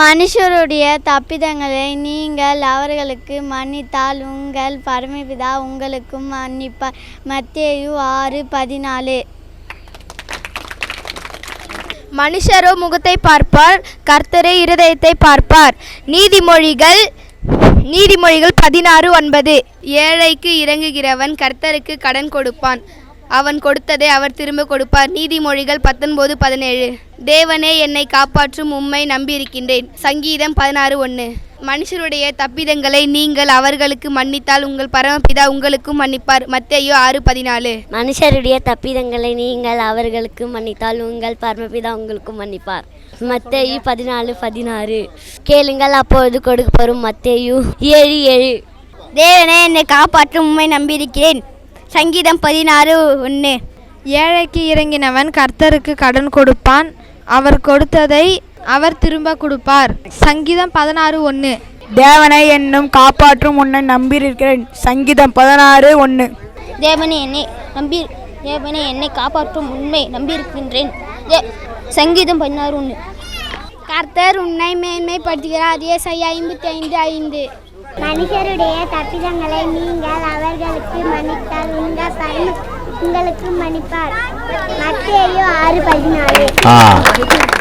மனுஷருடைய தப்பிதங்களை நீங்கள் அவர்களுக்கு மன்னித்தால் உங்கள் பரமபிதா உங்களுக்கும் மன்னிப்பார். மத்தேயு 6:14. மனுஷரோ முகத்தை பார்ப்பார், கர்த்தரே இருதயத்தை பார்ப்பார். நீதிமொழிகள் 16:9. ஏழைக்கு இறங்குகிறவன் கர்த்தருக்கு கடன் கொடுப்பான், அவன் கொடுத்ததை அவர் திரும்ப கொடுப்பார். நீதிமொழிகள் 19:17. தேவனே என்னை காப்பாற்றும், உம்மை நம்பியிருக்கின்றேன். சங்கீதம் 16:1. மனுஷருடைய தப்பிதங்களை நீங்கள் அவர்களுக்கு மன்னித்தால் உங்கள் பரமபிதா உங்களுக்கும் மன்னிப்பார். மத்தேயு 6:14. மனுஷருடைய தப்பிதங்களை நீங்கள் அவர்களுக்கு மன்னித்தால் உங்கள் பரமபிதா உங்களுக்கும் மன்னிப்பார். மத்தேயு 14:16. கேளுங்கள் அப்பொழுது கொடுக்கப்படும். மத்தேயு 7:7. தேவனே என்னை காப்பாற்றும், உம்மை நம்பியிருக்கிறேன். சங்கீதம் 16:1. ஏழைக்கு இறங்கினவன் கர்த்தருக்கு கடன் கொடுப்பான், அவர் கொடுத்ததை அவர் திரும்ப கொடுப்பார். சங்கீதம் 16:1. தேவனை என்னும் காப்பாற்றும் உன்னை நம்பியிருக்கிறேன். சங்கீதம் 16:1. தேவனை என்னை காப்பாற்றும் உண்மை நம்பியிருக்கின்றேன். சங்கீதம் 16:1. கர்த்தர் உன்னை மேன்மைப்படுத்துகிறார். ஏசாயா 55:5. மனுஷருடைய தப்பிதங்களை நீங்கள் அவர்களுக்கு மன்னித்தால் உங்கள் உங்களுக்கு மன்னிப்பார். மத்தேயு 6:14.